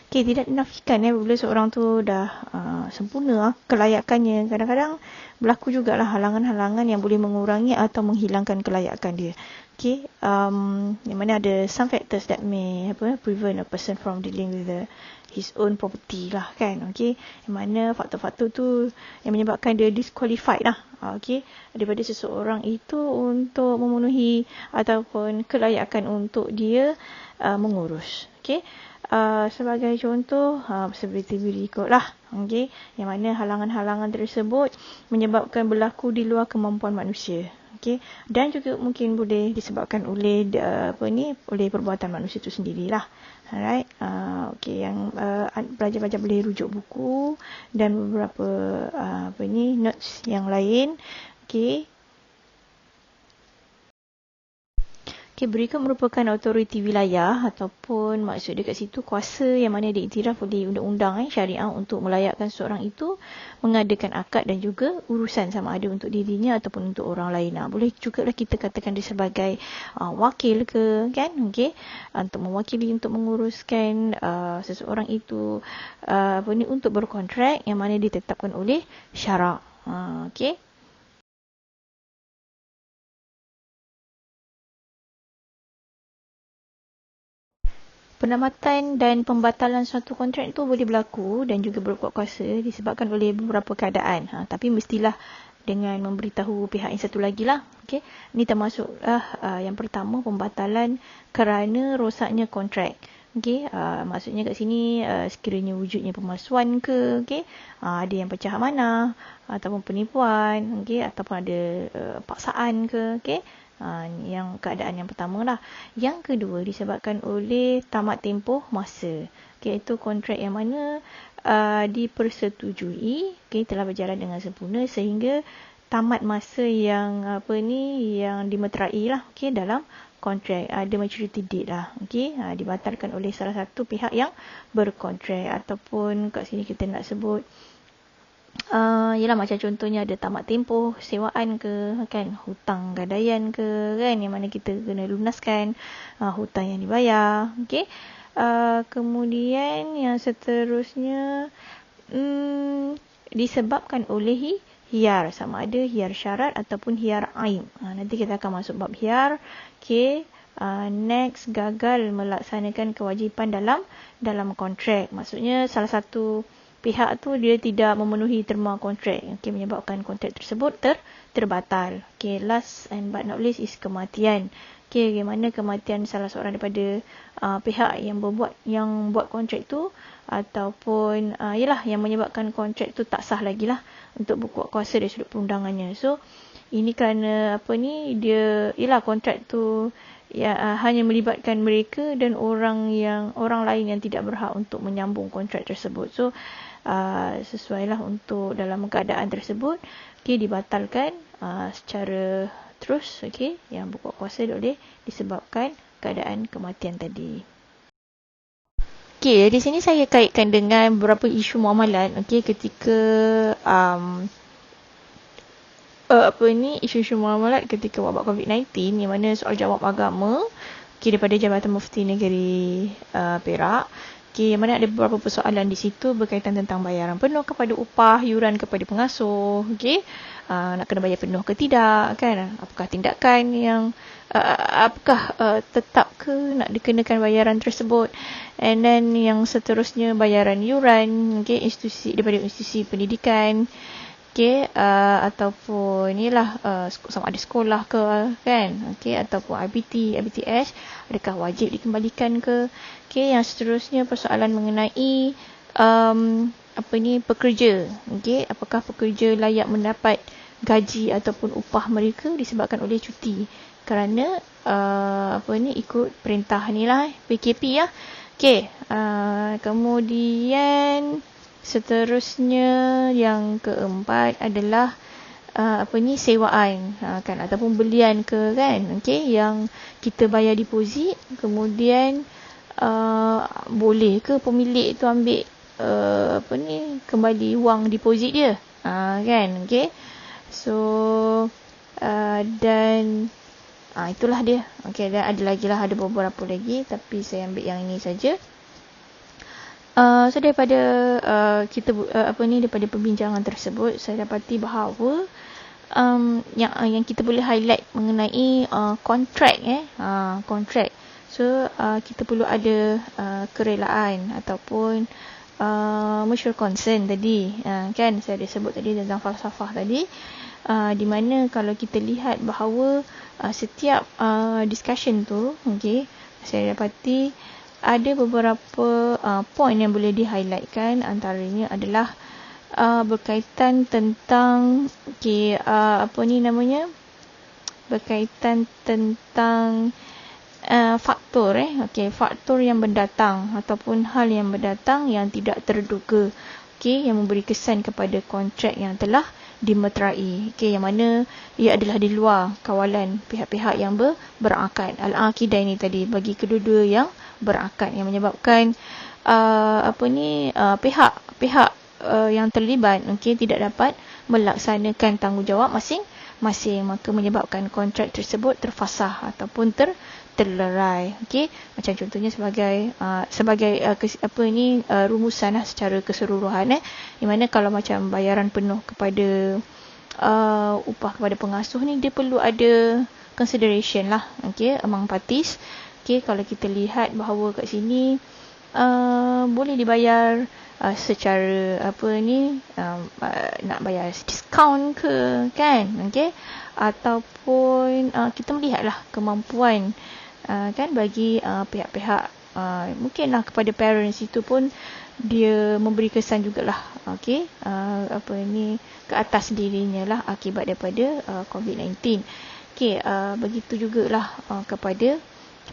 Okay, tidak dinafikan bila seorang tu dah sempurna kelayakannya. Kadang-kadang berlaku jugalah halangan-halangan yang boleh mengurangi atau menghilangkan kelayakan dia. Okay, yang mana ada some factors that may prevent a person from dealing with his own property lah kan. Okay, yang mana faktor-faktor tu yang menyebabkan dia disqualified lah. Okay, daripada seseorang itu untuk memenuhi ataupun kelayakan untuk dia mengurus. Okay. Sebagai contoh seperti berikutlah, okay, yang mana halangan-halangan tersebut menyebabkan berlaku di luar kemampuan manusia, okay, dan juga mungkin boleh disebabkan oleh oleh perbuatan manusia itu sendirilah. Alright, okay, yang pelajar-pelajar boleh rujuk buku dan beberapa notes yang lain, okay. Okay, berikut merupakan autoriti wilayah ataupun maksud dia kat situ kuasa yang mana diiktiraf oleh undang-undang syariah untuk melayakkan seorang itu mengadakan akad dan juga urusan sama ada untuk dirinya ataupun untuk orang lain. Boleh juga lah kita katakan dia sebagai wakil ke kan, okay, untuk mewakili untuk menguruskan seseorang itu untuk berkontrak yang mana ditetapkan oleh syarak. Okay. Penamatan dan pembatalan suatu kontrak itu boleh berlaku dan juga berkuat kuasa disebabkan oleh beberapa keadaan. Tapi mestilah dengan memberitahu pihak yang satu lagi lah. Okay. Ini termasuklah yang pertama, pembatalan kerana rosaknya kontrak. Okay. Maksudnya kat sini sekiranya wujudnya pemalsuan ke, okay, ada yang pecah amanah ataupun penipuan, okay, ataupun ada paksaan ke, okay. Yang keadaan yang pertama lah. Yang kedua disebabkan oleh tamat tempoh masa. Okay, itu kontrak yang mana dipersetujui, okay, telah berjalan dengan sempurna sehingga tamat masa yang yang dimeterai lah, okay, dalam kontrak, ada maturity date lah, okay, dibatalkan oleh salah satu pihak yang berkontrak ataupun kat sini kita nak sebut ialah macam contohnya ada tamat tempoh sewaan ke kan, hutang gadaian ke kan, yang mana kita kena lunaskan hutang yang dibayar, okey. Kemudian yang seterusnya disebabkan oleh hiar, sama ada hiar syarat ataupun hiar aib. Nanti kita akan masuk bab hiar. Okey. Next, gagal melaksanakan kewajipan dalam kontrak. Maksudnya salah satu pihak tu dia tidak memenuhi terma kontrak, okay, menyebabkan kontrak tersebut terbatal. Okay, last and but not least is kematian. Okay, bagaimana kematian salah seorang daripada pihak yang buat kontrak tu ataupun yang menyebabkan kontrak tu tak sah lagi lah untuk berkuat kuasa dari sudut perundangannya. So ini kerana dia kontrak tu hanya melibatkan mereka dan orang lain yang tidak berhak untuk menyambung kontrak tersebut. So sesuailah untuk dalam keadaan tersebut, okay, dibatalkan secara terus, okay, yang berkuat kuasa boleh disebabkan keadaan kematian tadi. Okay, di sini saya kaitkan dengan beberapa isu muamalat, okay, ketika isu-isu muamalat ketika wabak COVID-19, yang mana soal jawab agama, okay, daripada Jabatan Mufti Negeri Perak. Okay, yang mana ada beberapa persoalan di situ berkaitan tentang bayaran penuh kepada upah, yuran kepada pengasuh, okay, nak kena bayar penuh ke tidak, kan? Apakah tindakan yang tetap ke nak dikenakan bayaran tersebut, and then yang seterusnya bayaran yuran, okay, daripada institusi pendidikan, okay, ataupun sama ada sekolah ke kan, okay, ataupun IBTS adakah wajib dikembalikan ke, okay. Yang seterusnya persoalan mengenai pekerja, okay, apakah pekerja layak mendapat gaji ataupun upah mereka disebabkan oleh cuti kerana ikut perintah PKP ya, okay. Kemudian seterusnya yang keempat adalah sewaan kan, ataupun belian ke kan, okey, yang kita bayar deposit kemudian boleh ke pemilik tu ambil kembali wang deposit dia, kan, okey. So dan itulah dia, okey. Dan ada beberapa lagi tapi saya ambil yang ini saja. So daripada daripada perbincangan tersebut, saya dapati bahawa yang kita boleh highlight mengenai kontrak kontrak. So kita perlu ada kerelaan ataupun mutual consent tadi, kan saya ada sebut tadi tentang falsafah tadi, di mana kalau kita lihat bahawa setiap discussion tu, saya dapati ada beberapa poin yang boleh di-highlightkan. Antaranya adalah berkaitan tentang berkaitan tentang faktor faktor yang mendatang ataupun hal yang mendatang yang tidak terduga, yang memberi kesan kepada kontrak yang telah dimeterai, yang mana ia adalah di luar kawalan pihak-pihak yang berakad. Al-aqidah ini tadi bagi kedua-dua yang berakad, yang menyebabkan pihak-pihak yang terlibat tidak dapat melaksanakan tanggungjawab masing-masing, maka menyebabkan kontrak tersebut terfasah ataupun terlerai. Macam contohnya sebagai rumusan secara keseluruhan, di mana kalau macam bayaran penuh kepada upah kepada pengasuh ni, dia perlu ada consideration lah, among parties. Kalau kita lihat bahawa kat sini boleh dibayar secara nak bayar diskaun ke, kan, ataupun kita melihatlah kemampuan kan bagi pihak-pihak, mungkinlah kepada parents itu pun dia memberi kesan jugalah ke atas dirinya lah akibat daripada COVID-19. Begitu jugalah kepada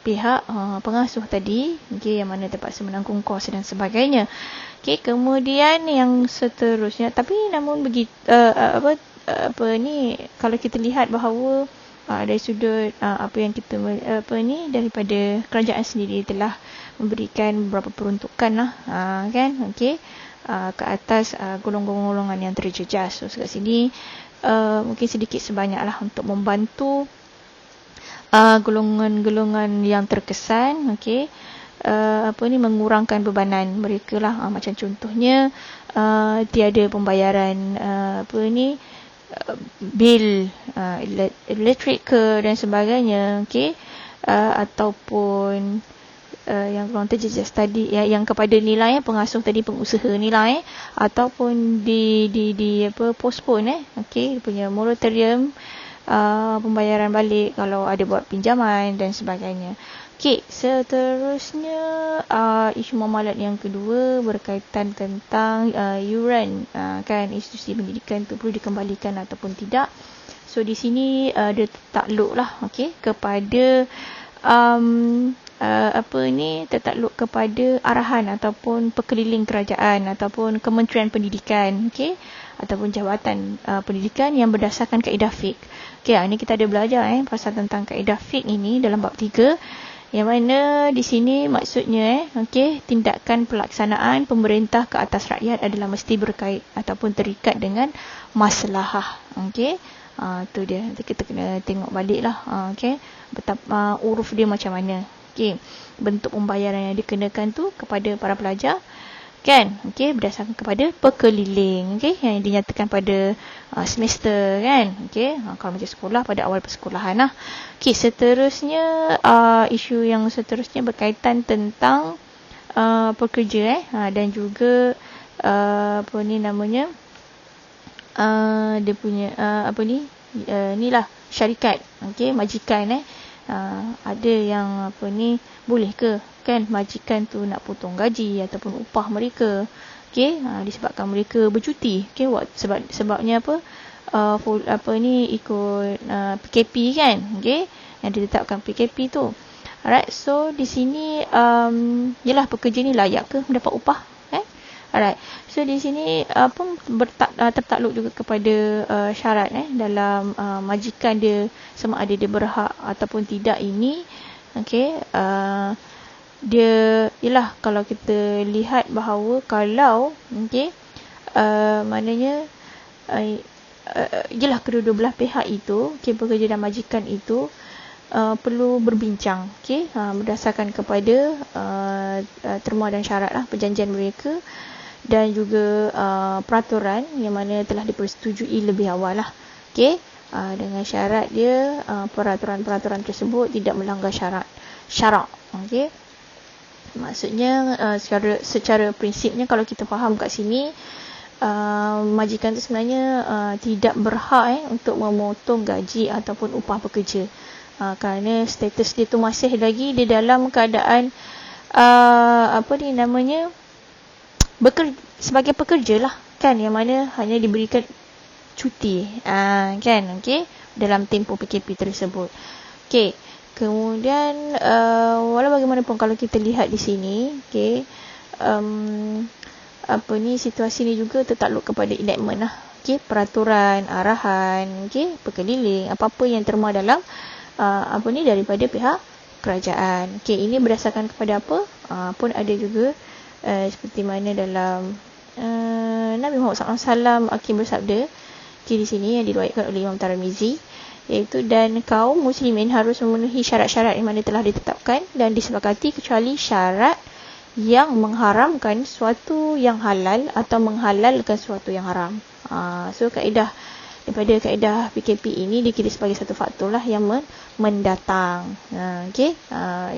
pihak pengasuh tadi, yang mana terpaksa menanggung kos dan sebagainya. Kemudian yang seterusnya, tapi namun begitu kalau kita lihat bahawa dari sudut apa yang kita daripada kerajaan sendiri telah memberikan beberapa peruntukan lah, kan, ke atas golongan-golongan yang terjejas. So kat sini mungkin sedikit sebanyak lah untuk membantu golongan-golongan yang terkesan, mengurangkan bebanan mereka lah. Macam contohnya tiada pembayaran bil elektrik ke dan sebagainya, ataupun yang orang terjejas tadi, yang kepada nilai pengasuh tadi, pengusaha nilai, ataupun di postpone punya moratorium pembayaran balik kalau ada buat pinjaman dan sebagainya. Seterusnya isu muamalat yang kedua berkaitan tentang yuran, kan, institusi pendidikan itu perlu dikembalikan ataupun tidak. So di sini dia takluk lah kepada tertakluk kepada arahan ataupun pekeliling kerajaan ataupun Kementerian Pendidikan, ataupun Jabatan Pendidikan yang berdasarkan kaedah fiqh. Ini kita ada belajar pasal tentang kaedah fiqh ini dalam bab 3, yang mana di sini maksudnya tindakan pelaksanaan pemerintah ke atas rakyat adalah mesti berkait ataupun terikat dengan maslahah. Tu dia, kita kena tengok balik lah betapa uruf dia macam mana, bentuk pembayaran yang dikenakan tu kepada para pelajar, kan, berdasarkan kepada pekeliling, yang dinyatakan pada semester, kan, kalau macam sekolah pada awal persekolahan lah. Seterusnya isu yang seterusnya berkaitan tentang pekerja dan juga dia punya inilah syarikat, majikan, ada yang boleh ke, kan, majikan tu nak potong gaji ataupun upah mereka, disebabkan mereka bercuti, sebabnya ikut PKP, kan, yang ditetapkan PKP tu. Alright, so di sini yalah pekerja ni layak ke mendapat upah, alright. So di sini pun tertakluk juga kepada syarat dalam majikan dia, sama ada dia berhak ataupun tidak ini. Dia ialah kalau kita lihat bahawa kalau maknanya ialah kedua-dua belah pihak itu, pekerja dan majikan itu perlu berbincang, okey, berdasarkan kepada terma dan syarat lah perjanjian mereka dan juga peraturan yang mana telah dipersetujui lebih awal lah, okey, dengan syarat dia peraturan-peraturan tersebut tidak melanggar syarak, okey. Maksudnya secara prinsipnya kalau kita faham kat sini, majikan tu sebenarnya tidak berhak untuk memotong gaji ataupun upah pekerja, kerana status dia tu masih lagi di dalam keadaan sebagai pekerja lah kan, yang mana hanya diberikan cuti kan, okey, dalam tempoh PKP tersebut. Okey, kemudian walau bagaimanapun kalau kita lihat di sini, okey, situasi ni juga tertakluk kepada enactment lah, okey, peraturan, arahan, okey, perkeliling, apa-apa yang terma dalam daripada pihak kerajaan. Okey, ini berdasarkan kepada apa? Pun ada juga seperti mana dalam Nabi Muhammad SAW bersabda, okey, di sini yang diriwayatkan oleh Imam Tirmizi, iaitu dan kaum muslimin harus memenuhi syarat-syarat yang mana telah ditetapkan dan disepakati kecuali syarat yang mengharamkan suatu yang halal atau menghalalkan suatu yang haram. So daripada kaedah PKP ini dikira sebagai satu faktor lah yang mendatang. Okey,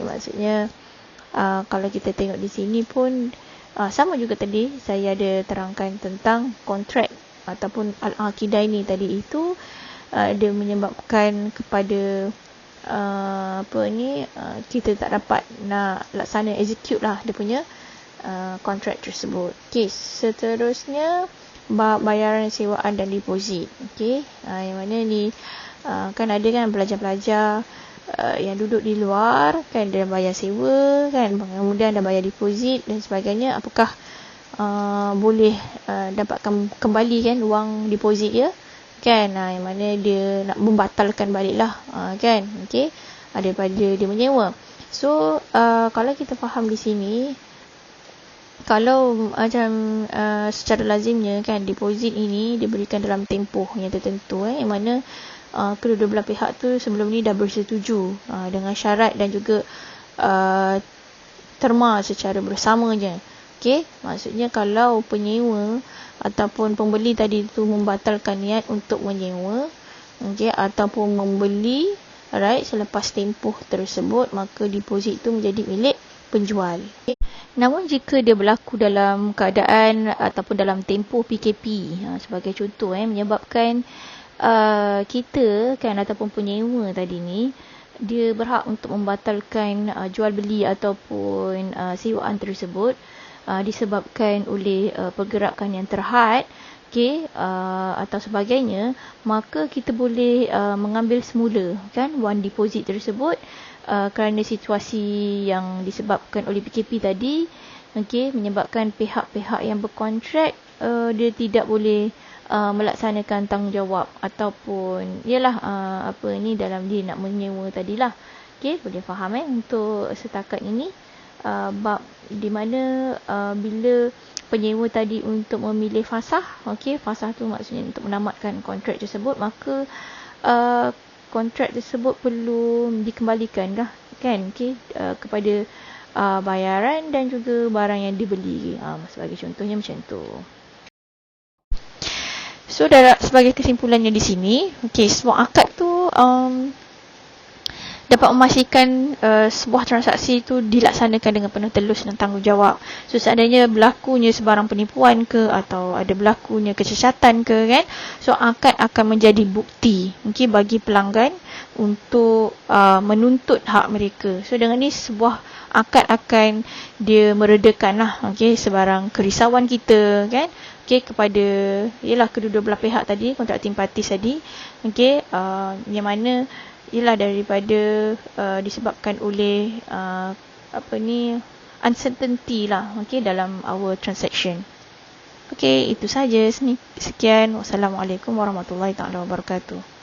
maksudnya kalau kita tengok di sini pun sama juga tadi saya ada terangkan tentang kontrak ataupun al-aqidah ini tadi itu dia menyebabkan kepada kita tak dapat nak laksana execute lah dia punya kontrak tersebut. Okey, seterusnya bayaran sewaan dan deposit. Okey, yang mana ni kan ada kan pelajar-pelajar yang duduk di luar kan, dia bayar sewa kan, kemudian dah bayar deposit dan sebagainya, apakah boleh dapatkan kembali kan wang deposit dia kan, yang mana dia nak membatalkan balik lah kan, okey, daripada dia menyewa. So kalau kita faham di sini, kalau macam secara lazimnya kan deposit ini diberikan dalam tempoh yang tertentu, yang mana kedua-dua belah pihak tu sebelum ni dah bersetuju dengan syarat dan juga terma secara bersamanya. Okey, maksudnya kalau penyewa ataupun pembeli tadi tu membatalkan niat untuk menyewa, okey, ataupun membeli selepas tempoh tersebut, maka deposit itu menjadi milik penjual. Okay. Namun jika dia berlaku dalam keadaan ataupun dalam tempoh PKP, sebagai contoh menyebabkan kita kan ataupun penyewa tadi ni dia berhak untuk membatalkan jual beli ataupun sewaan tersebut disebabkan oleh pergerakan yang terhad, okey, atau sebagainya, maka kita boleh mengambil semula kan wang deposit tersebut kerana situasi yang disebabkan oleh PKP tadi, okey, menyebabkan pihak-pihak yang berkontrak dia tidak boleh melaksanakan tanggungjawab ataupun dalam dia nak menyewa tadilah. Okey, boleh faham untuk setakat ini bab di mana bila penyewa tadi untuk memilih fasah, okey, fasah tu maksudnya untuk menamatkan kontrak tersebut, maka kontrak tersebut perlu dikembalikan kan, okey, kepada bayaran dan juga barang yang dibeli, sebagai contohnya macam tu. So sebagai kesimpulannya di sini, okey, sebuah akad tu dapat memastikan sebuah transaksi itu dilaksanakan dengan penuh telus dan tanggungjawab. So seandainya berlakunya sebarang penipuan ke atau ada berlakunya kecacatan ke kan, so akad akan menjadi bukti, okey, bagi pelanggan untuk menuntut hak mereka. So dengan ni sebuah akad akan dia meredakan lah, okey, sebarang kerisauan kita kan, okey, kepada kedua-dua belah pihak tadi, kontrakting parties tadi, okey, yang mana ialah daripada disebabkan oleh uncertainty lah, okey, dalam our transaction. Okey, itu saja. Sekian. Wassalamualaikum warahmatullahi taala wabarakatuh.